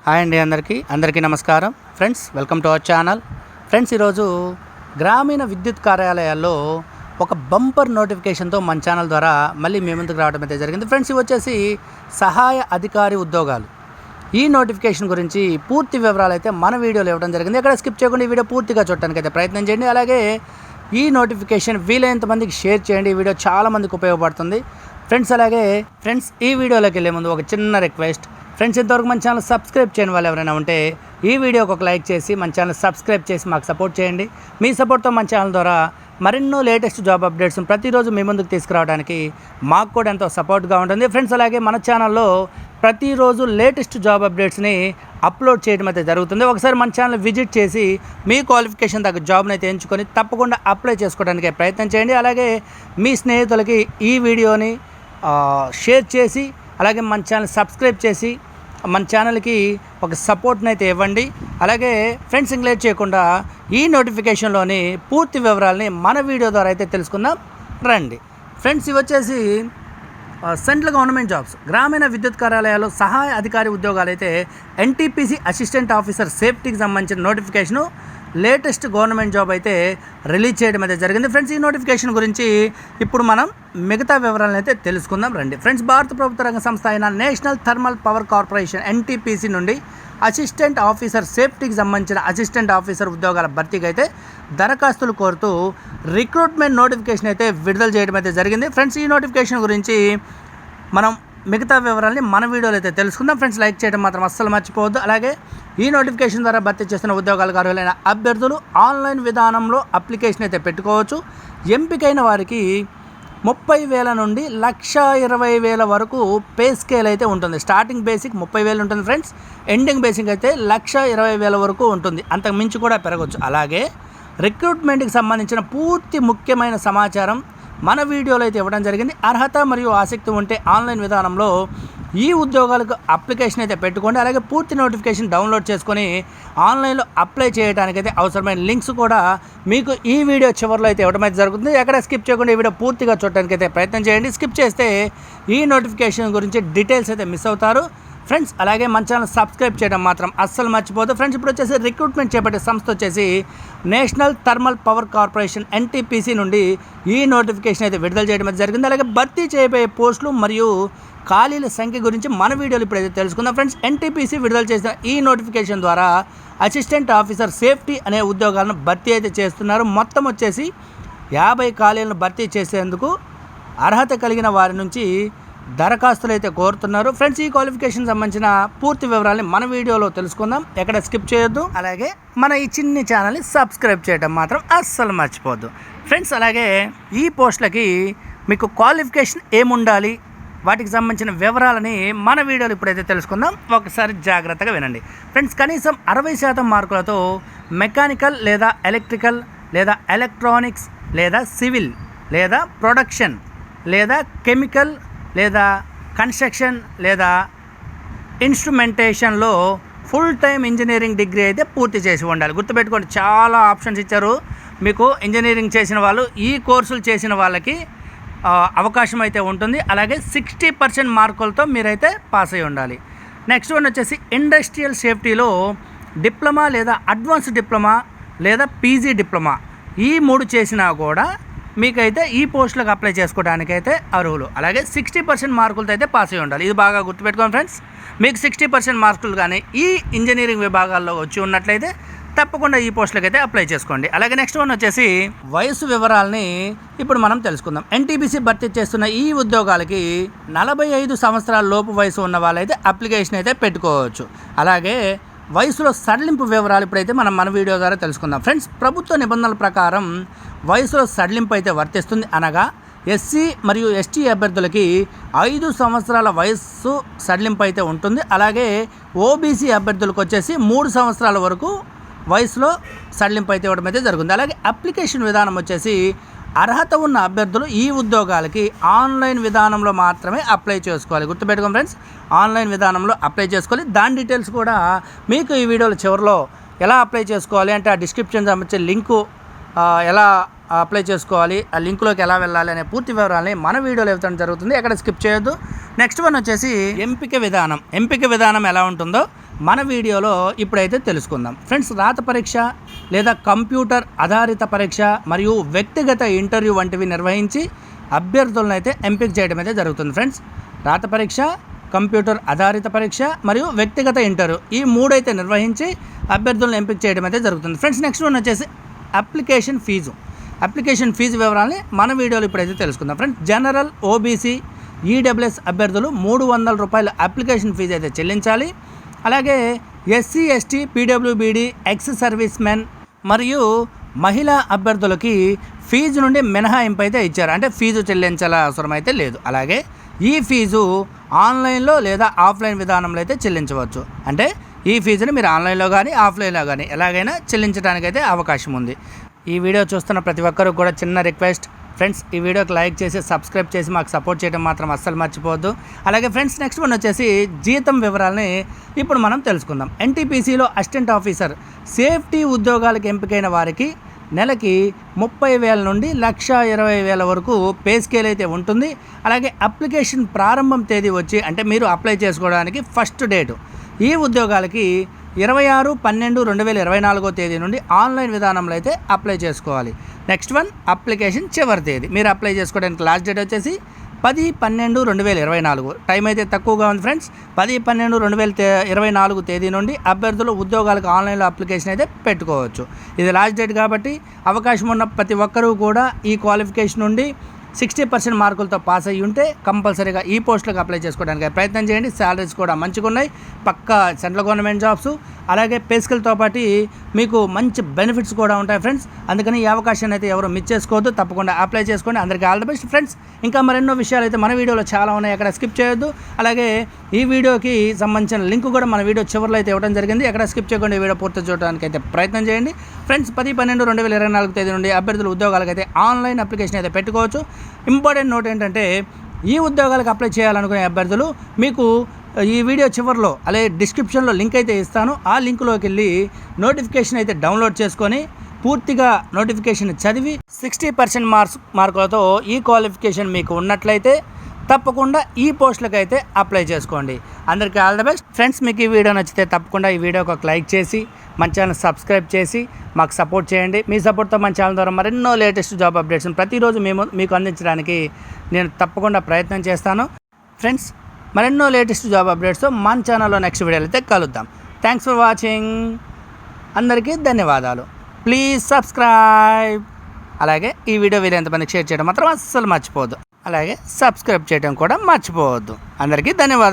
Hi అండి, అందరికీ నమస్కారం friends. Welcome to our channel. Friends, ఈరోజు గ్రామీణ విద్యుత్ కార్యాలయాల్లో ఒక బంపర్ నోటిఫికేషన్తో మన ఛానల్ ద్వారా మళ్ళీ మీ ముందుకు రావడం అయితే జరిగింది. ఫ్రెండ్స్, ఇవి వచ్చేసి సహాయ అధికారి ఉద్యోగాలు. ఈ నోటిఫికేషన్ గురించి పూర్తి వివరాలు అయితే మన వీడియోలో ఇవ్వడం జరిగింది. ఎక్కడ స్కిప్ చేయకుండా ఈ వీడియో పూర్తిగా చూడటానికి అయితే ప్రయత్నం చేయండి. అలాగే ఈ నోటిఫికేషన్ వీలైనంత మందికి షేర్ చేయండి. ఈ వీడియో చాలామందికి ఉపయోగపడుతుంది ఫ్రెండ్స్. అలాగే ఫ్రెండ్స్, ఈ వీడియోలోకి వెళ్ళే ముందు ఒక చిన్న రిక్వెస్ట్. ఫ్రెండ్స్, ఇంతవరకు మన ఛానల్ సబ్స్క్రైబ్ చేయని వాళ్ళు ఎవరైనా ఉంటే ఈ వీడియోకి ఒక లైక్ చేసి మన ఛానల్ సబ్స్క్రైబ్ చేసి మాకు సపోర్ట్ చేయండి. మీ సపోర్ట్తో మన ఛానల్ ద్వారా మరెన్నో లేటెస్ట్ జాబ్ అప్డేట్స్ ప్రతిరోజు మీ ముందుకు తీసుకురావడానికి మాకు కూడా ఎంతో సపోర్ట్గా ఉంటుంది ఫ్రెండ్స్. అలాగే మన ఛానల్లో ప్రతిరోజు లేటెస్ట్ జాబ్ అప్డేట్స్ని అప్లోడ్ చేయడం అయితే జరుగుతుంది. ఒకసారి మన ఛానల్ విజిట్ చేసి మీ క్వాలిఫికేషన్ తగ్గ జాబ్ని అయితే ఎంచుకొని తప్పకుండా అప్లై చేసుకోవడానికి ప్రయత్నం చేయండి. అలాగే మీ స్నేహితులకి ఈ వీడియోని షేర్ చేసి అలాగే మన ఛానల్ సబ్స్క్రైబ్ చేసి మన ఛానల్కి ఒక సపోర్ట్ని అయితే ఇవ్వండి. అలాగే ఫ్రెండ్స్, ఇంక లేట్ చేయకుండా ఈ నోటిఫికేషన్లోని పూర్తి వివరాలని మన వీడియో ద్వారా అయితే తెలుసుకుందాం రండి. ఫ్రెండ్స్, ఇవి వచ్చేసి సెంట్రల్ గవర్నమెంట్ జాబ్స్, గ్రామీణ విద్యుత్ కార్యాలయాల్లో సహాయ అధికారి ఉద్యోగాలు అయితే ఎన్టీపీసీ అసిస్టెంట్ ఆఫీసర్ సేఫ్టీకి సంబంధించిన నోటిఫికేషను లేటెస్ట్ గవర్నమెంట్ జాబ్ అయితే రిలీజ్ చేయడం అయితే జరిగింది. ఫ్రెండ్స్, ఈ నోటిఫికేషన్ గురించి ఇప్పుడు మనం మిగతా వివరాలను అయితే తెలుసుకుందాం రండి. ఫ్రెండ్స్, భారత ప్రభుత్వ రంగ సంస్థ అయిన national thermal power corporation NTPC నుండి అసిస్టెంట్ ఆఫీసర్ సేఫ్టీకి సంబంధించిన అసిస్టెంట్ ఆఫీసర్ ఉద్యోగాల భర్తీకి అయితే దరఖాస్తులు కోరుతూ రిక్రూట్మెంట్ నోటిఫికేషన్ అయితే విడుదల చేయడం అయితే జరిగింది. ఫ్రెండ్స్, ఈ నోటిఫికేషన్ గురించి మనం మిగతా వివరాలని మన వీడియోలో అయితే తెలుసుకుందాం. ఫ్రెండ్స్, లైక్ చేయడం మాత్రం అస్సలు మర్చిపోవద్దు. అలాగే ఈ నోటిఫికేషన్ ద్వారా భర్తీ చేస్తున్న ఉద్యోగాలకు అర్హులైన అభ్యర్థులు ఆన్లైన్ విధానంలో అప్లికేషన్ అయితే పెట్టుకోవచ్చు. ఎంపికైన వారికి 30,000 నుండి 1,20,000 వరకు పే స్కేల్ అయితే ఉంటుంది. స్టార్టింగ్ బేసిక్ 30,000 ఉంటుంది ఫ్రెండ్స్. ఎండింగ్ బేసిక్ అయితే 1,20,000 వరకు ఉంటుంది. అంతకు మించి కూడా పెరగవచ్చు. అలాగే రిక్రూట్మెంట్కి సంబంధించిన పూర్తి ముఖ్యమైన సమాచారం మన వీడియోలో అయితే ఇవ్వడం జరిగింది. అర్హత మరియు ఆసక్తి ఉంటే ఆన్లైన్ విధానంలో ఈ ఉద్యోగాలకు అప్లికేషన్ అయితే పెట్టుకోండి. అలాగే పూర్తి నోటిఫికేషన్ డౌన్లోడ్ చేసుకొని ఆన్లైన్లో అప్లై చేయడానికైతే అవసరమైన లింక్స్ కూడా మీకు ఈ వీడియో చివరిలో అయితే ఇవ్వడం అయితే జరుగుతుంది. ఎక్కడ స్కిప్ చేయకుండా ఈ వీడియో పూర్తిగా చూడడానికి అయితే ప్రయత్నం చేయండి. స్కిప్ చేస్తే ఈ నోటిఫికేషన్ గురించి డీటెయిల్స్ అయితే మిస్ అవుతారు ఫ్రెండ్స్. అలాగే మన ఛానల్ సబ్స్క్రైబ్ చేయడం మాత్రం అస్సలు మర్చిపోదు ఫ్రెండ్స్. ఇప్పుడు వచ్చేసి రిక్రూట్మెంట్ చేపట్టే సంస్థ వచ్చేసి national thermal power corporation NTPC నుండి ఈ నోటిఫికేషన్ అయితే విడుదల చేయడం అయితే జరిగింది. అలాగే భర్తీ చేయబోయే పోస్టులు మరియు ఖాళీల సంఖ్య గురించి మన వీడియోలో ఇప్పుడైతే తెలుసుకుందాం ఫ్రెండ్స్. ఎన్టీపీసీ విడుదల చేసిన ఈ నోటిఫికేషన్ ద్వారా అసిస్టెంట్ ఆఫీసర్ సేఫ్టీ అనే ఉద్యోగాలను భర్తీ అయితే చేస్తున్నారు. మొత్తం వచ్చేసి 50 ఖాళీలను భర్తీ చేసేందుకు అర్హత కలిగిన వారి నుంచి దరఖాస్తులు అయితే కోరుతున్నారు ఫ్రెండ్స్. ఈ క్వాలిఫికేషన్ సంబంధించిన పూర్తి వివరాలని మన వీడియోలో తెలుసుకుందాం. ఎక్కడ స్కిప్ చేయొద్దు. అలాగే మన ఈ చిన్ని ఛానల్ని సబ్స్క్రైబ్ చేయడం మాత్రం అస్సలు మర్చిపోద్దు ఫ్రెండ్స్. అలాగే ఈ పోస్టులకి మీకు క్వాలిఫికేషన్ ఏముండాలి, వాటికి సంబంధించిన వివరాలని మన వీడియోలో ఇప్పుడైతే తెలుసుకుందాం. ఒకసారి జాగ్రత్తగా వినండి ఫ్రెండ్స్. కనీసం 60% మార్కులతో మెకానికల్ లేదా ఎలక్ట్రికల్ లేదా ఎలక్ట్రానిక్స్ లేదా సివిల్ లేదా ప్రొడక్షన్ లేదా కెమికల్ లేదా కన్స్ట్రక్షన్ లేదా ఇన్స్ట్రుమెంటేషన్లో ఫుల్ టైమ్ ఇంజనీరింగ్ డిగ్రీ అయితే పూర్తి చేసి ఉండాలి. గుర్తుపెట్టుకోండి, చాలా ఆప్షన్స్ ఇచ్చారు మీకు. ఇంజనీరింగ్ చేసిన వాళ్ళు, ఈ కోర్సులు చేసిన వాళ్ళకి అవకాశం అయితే ఉంటుంది. అలాగే 60% మార్కులతో మీరైతే పాస్ అయి ఉండాలి. నెక్స్ట్ వన్ వచ్చేసి ఇండస్ట్రియల్ సేఫ్టీలో డిప్లొమా లేదా అడ్వాన్స్డ్ డిప్లొమా లేదా పీజీ డిప్లొమా, ఈ 3 చేసినా కూడా మీకైతే ఈ పోస్టులకు అప్లై చేసుకోవడానికైతే అర్హులు. అలాగే 60% మార్కులతో అయితే పాస్ అయి ఉండాలి. ఇది బాగా గుర్తుపెట్టుకోండి ఫ్రెండ్స్. మీకు 60% మార్కులు కానీ ఈ ఇంజనీరింగ్ విభాగాల్లో వచ్చి ఉన్నట్లయితే తప్పకుండా ఈ పోస్టులకు అయితే అప్లై చేసుకోండి. అలాగే నెక్స్ట్ వన్ వచ్చేసి వయసు వివరాలని ఇప్పుడు మనం తెలుసుకుందాం. ఎన్టీపీసీ భర్తీ చేస్తున్న ఈ ఉద్యోగాలకి 45 సంవత్సరాల లోపు వయసు ఉన్న వాళ్ళైతే అప్లికేషన్ అయితే పెట్టుకోవచ్చు. అలాగే వయసులో సడలింపు వివరాలు ఇప్పుడైతే మనం మన వీడియో ద్వారా తెలుసుకుందాం ఫ్రెండ్స్. ప్రభుత్వ నిబంధనల ప్రకారం వయసులో సడలింపు అయితే వర్తిస్తుంది. అనగా ఎస్సీ మరియు ఎస్టీ అభ్యర్థులకి 5 సంవత్సరాల వయస్సు సడలింపు అయితే ఉంటుంది. అలాగే ఓబీసీ అభ్యర్థులకు వచ్చేసి 3 సంవత్సరాల వరకు వయసులో సడలింపు అయితే ఇవ్వడం అయితే జరుగుతుంది. అలాగే అప్లికేషన్ విధానం వచ్చేసి అర్హత ఉన్న అభ్యర్థులు ఈ ఉద్యోగాలకి ఆన్లైన్ విధానంలో మాత్రమే అప్లై చేసుకోవాలి. గుర్తుపెట్టుకోండి ఫ్రెండ్స్, ఆన్లైన్ విధానంలో అప్లై చేసుకోవాలి. దాని డీటెయిల్స్ కూడా మీకు ఈ వీడియోలో చివరిలో ఎలా అప్లై చేసుకోవాలి అంటే ఆ డిస్క్రిప్షన్ సంబంధించిన లింకు ఎలా అప్లై చేసుకోవాలి, ఆ లింక్లోకి ఎలా వెళ్ళాలి అనే పూర్తి వివరాలని మన వీడియోలో ఇవ్వడం జరుగుతుంది. ఎక్కడ స్కిప్ చేయొద్దు. నెక్స్ట్ వన్ వచ్చేసి ఎంపిక విధానం ఎలా ఉంటుందో మన వీడియోలో ఇప్పుడైతే తెలుసుకుందాం. ఫ్రెండ్స్, రాత పరీక్ష లేదా కంప్యూటర్ ఆధారిత పరీక్ష మరియు వ్యక్తిగత ఇంటర్వ్యూ వంటివి నిర్వహించి అభ్యర్థులను అయితే ఎంపిక చేయడం అయితే జరుగుతుంది. ఫ్రెండ్స్, రాత పరీక్ష, కంప్యూటర్ ఆధారిత పరీక్ష మరియు వ్యక్తిగత ఇంటర్వ్యూ ఈ 3 అయితే నిర్వహించి అభ్యర్థులను ఎంపిక చేయడం అయితే జరుగుతుంది. ఫ్రెండ్స్, నెక్స్ట్ వన్ వచ్చేసి అప్లికేషన్ ఫీజు వివరాలని మన వీడియోలో ఇప్పుడైతే తెలుసుకుందాం. ఫ్రెండ్స్, జనరల్, ఓబీసీ, ఈడబ్ల్యూఎస్ అభ్యర్థులు 300 రూపాయల అప్లికేషన్ ఫీజు అయితే చెల్లించాలి. అలాగే SC, ST, PWBD, ex service men మరియు మహిళా అభ్యర్థులకి ఫీజు నుండి మినహాయింపు అయితే ఇచ్చారు. అంటే ఫీజు చెల్లించాల అవసరం అయితే లేదు. అలాగే ఈ ఫీజు ఆన్లైన్లో లేదా ఆఫ్లైన్ విధానంలో అయితే చెల్లించవచ్చు. అంటే ఈ ఫీజుని మీరు ఆన్లైన్లో కానీ ఆఫ్లైన్లో కానీ ఎలాగైనా చెల్లించడానికి అయితే అవకాశం ఉంది. ఈ వీడియో చూస్తున్న ప్రతి ఒక్కరు కూడా చిన్న రిక్వెస్ట్, ఫ్రెండ్స్, ఈ వీడియోకి లైక్ చేసి సబ్స్క్రైబ్ చేసి మాకు సపోర్ట్ చేయడం మాత్రం అస్సలు మర్చిపోవద్దు. అలాగే ఫ్రెండ్స్, నెక్స్ట్ వన్ వచ్చేసి జీతం వివరాలని ఇప్పుడు మనం తెలుసుకుందాం. ఎన్టీపీసీలో అసిస్టెంట్ ఆఫీసర్ సేఫ్టీ ఉద్యోగాలకు ఎంపికైన వారికి నెలకి 30,000 నుండి 1,20,000 వరకు పే స్కేల్ అయితే ఉంటుంది. అలాగే అప్లికేషన్ ప్రారంభం తేదీ వచ్చి అంటే మీరు అప్లై చేసుకోవడానికి ఫస్ట్ డేటు ఈ ఉద్యోగాలకి 26/12/2024 తేదీ నుండి ఆన్లైన్ విధానంలో అయితే అప్లై చేసుకోవాలి. నెక్స్ట్ వన్ అప్లికేషన్ చివరి తేదీ మీరు అప్లై చేసుకోవడానికి లాస్ట్ డేట్ వచ్చేసి 10/12/2024. టైం అయితే తక్కువగా ఉంది ఫ్రెండ్స్. 10/12/2024 తేదీ నుండి అభ్యర్థులు ఉద్యోగాలకు ఆన్లైన్లో అప్లికేషన్ అయితే పెట్టుకోవచ్చు. ఇది లాస్ట్ డేట్ కాబట్టి అవకాశం ఉన్న ప్రతి ఒక్కరూ కూడా ఈ క్వాలిఫికేషన్ నుండి 60% మార్కులతో పాస్ అయ్యి ఉంటే కంపల్సరీగా ఈ పోస్టులకు అప్లై చేసుకోవడానికి ప్రయత్నం చేయండి. శాలరీస్ కూడా మంచిగా ఉన్నాయి, పక్కా సెంట్రల్ గవర్నమెంట్ జాబ్స్. అలాగే పే స్కేల్తో పాటు మీకు మంచి బెనిఫిట్స్ కూడా ఉంటాయి ఫ్రెండ్స్. అందుకని ఈ అవకాశాన్ని అయితే ఎవరు మిస్ చేసుకోవద్దు, తప్పకుండా అప్లై చేసుకోండి. అందరికీ ఆల్ ది బెస్ట్ ఫ్రెండ్స్. ఇంకా మరెన్నో విషయాలు అయితే మన వీడియోలో చాలా ఉన్నాయి, అక్కడ స్కిప్ చేయొద్దు. అలాగే ఈ వీడియోకి సంబంధించిన లింక్ కూడా మన వీడియో చివరిలో అయితే ఇవ్వడం జరిగింది, ఎక్కడ స్కిప్ చేయకుండా ఈ వీడియో పూర్తి చూడడానికి అయితే ప్రయత్నం చేయండి ఫ్రెండ్స్. 10/12/2024 తేదీ నుండి అభ్యర్థులు ఉద్యోగాలకు అయితే ఆన్లైన్ అప్లికేషన్ అయితే పెట్టుకోవచ్చు. ఇంపార్టెంట్ నోట్ ఏంటంటే ఈ ఉద్యోగాలకు అప్లై చేయాలనుకునే అభ్యర్థులు మీకు ఈ వీడియో చివరిలో అలాగే డిస్క్రిప్షన్లో లింక్ అయితే ఇస్తాను. ఆ లింక్లోకి వెళ్ళి నోటిఫికేషన్ అయితే డౌన్లోడ్ చేసుకొని పూర్తిగా నోటిఫికేషన్ చదివి 60% మార్కులతో ఈ క్వాలిఫికేషన్ మీకు ఉన్నట్లయితే తప్పకుండా ఈ పోస్టులకు అయితే అప్లై చేసుకోండి. అందరికీ ఆల్ ద బెస్ట్ ఫ్రెండ్స్. మీకు ఈ వీడియో నచ్చితే తప్పకుండా ఈ వీడియోకి ఒక లైక్ చేసి మన ఛానల్ సబ్స్క్రైబ్ చేసి మాకు సపోర్ట్ చేయండి. మీ సపోర్ట్తో మన ఛానల్ ద్వారా మరెన్నో లేటెస్ట్ జాబ్ అప్డేట్స్ ప్రతిరోజు మీకు అందించడానికి నేను తప్పకుండా ప్రయత్నం చేస్తాను ఫ్రెండ్స్. మరెన్నో లేటెస్ట్ జాబ్ అప్డేట్స్తో మన ఛానల్లో నెక్స్ట్ వీడియోలో అయితే కలుద్దాం. Thanks for watching. అందరికీ ధన్యవాదాలు. Please subscribe. అలాగే ఈ వీడియో వీలైనంతమందికి షేర్ చేయడం మాత్రం అస్సలు మర్చిపోవద్దు. అలాగే సబ్స్క్రైబ్ చేయడం కూడా మర్చిపోవద్దు. అందరికీ ధన్యవాదాలు.